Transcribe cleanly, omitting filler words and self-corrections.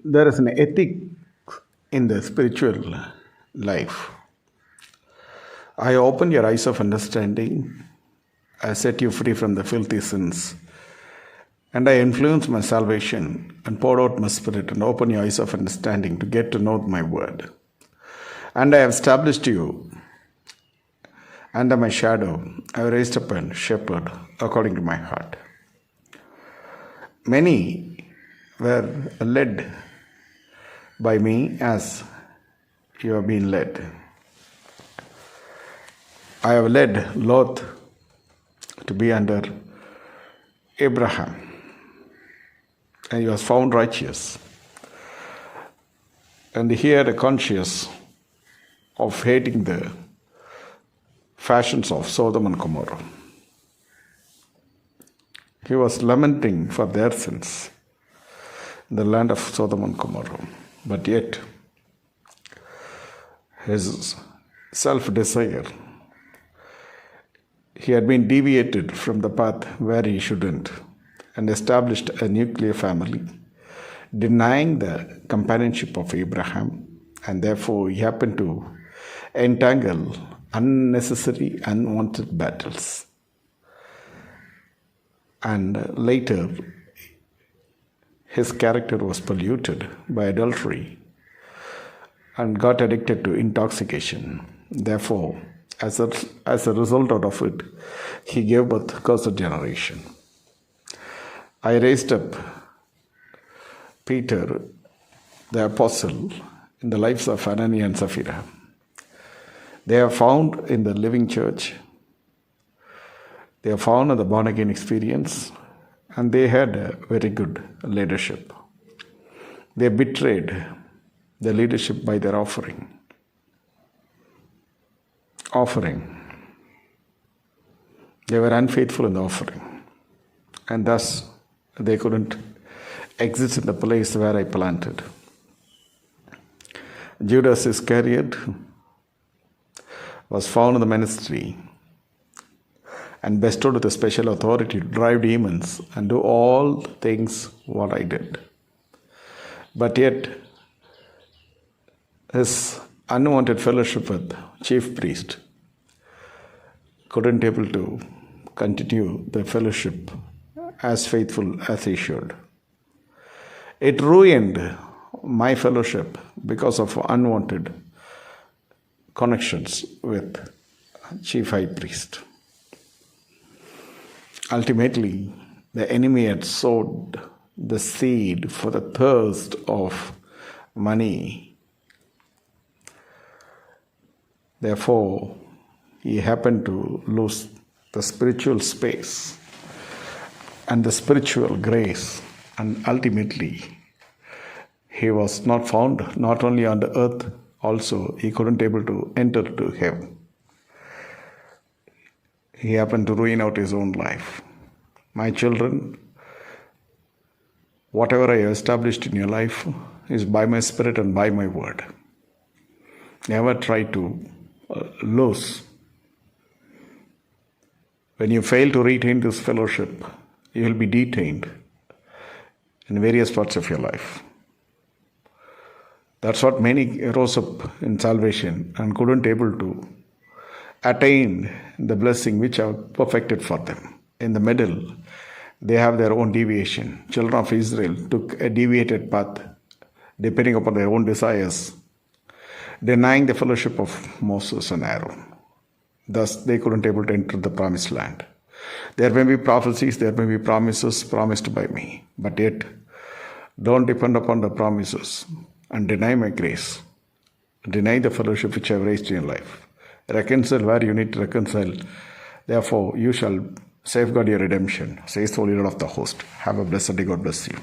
There is an ethic in the spiritual life. I opened your eyes of understanding. I set you free from the filthy sins. And I influenced my salvation and poured out my spirit and opened your eyes of understanding to get to know my word. And I have established you under my shadow. I have raised up a shepherd according to my heart. Many were led by me as you have been led. I have led Lot to be under Abraham, and he was found righteous. And he had a conscience of hating the fashions of Sodom and Gomorrah. He was lamenting for their sins in the land of Sodom and Gomorrah. But yet, his self-desire, he had been deviated from the path where he shouldn't and established a nuclear family, denying the companionship of Abraham, and therefore he happened to entangle unnecessary, unwanted battles. And later, his character was polluted by adultery and got addicted to intoxication. Therefore, as a result out of it, he gave birth to cursed generation. I raised up Peter, the apostle, in the lives of Ananias and Sapphira. They are found in the living church. They are found in the born-again experience, and they had a very good leadership. They betrayed the leadership by their offering. They were unfaithful in the offering, and thus they couldn't exist in the place where I planted. Judas Iscariot was found in the ministry and bestowed with a special authority to drive demons and do all things what I did. But yet, his unwanted fellowship with chief priest couldn't able to continue the fellowship as faithful as he should. It ruined my fellowship because of unwanted connections with chief high priest. Ultimately, the enemy had sowed the seed for the thirst of money. Therefore, he happened to lose the spiritual space and the spiritual grace, and ultimately, he was not found not only on the earth, also he couldn't able to enter to heaven. He happened to ruin out his own life. My children, whatever I have established in your life is by my spirit and by my word. Never try to lose. When you fail to retain this fellowship, you will be detained in various parts of your life. That's what many rose up in salvation and couldn't able to attain the blessing which I have perfected for them. In the middle, they have their own deviation. Children of Israel took a deviated path depending upon their own desires, denying the fellowship of Moses and Aaron. Thus, they couldn't able to enter the promised land. There may be prophecies, there may be promises promised by me, but yet don't depend upon the promises and deny my grace. Deny the fellowship which I have raised in your life. Reconcile where you need to reconcile. Therefore, you shall safeguard your redemption, says the Holy Lord of the host. Have a blessed day. God bless you.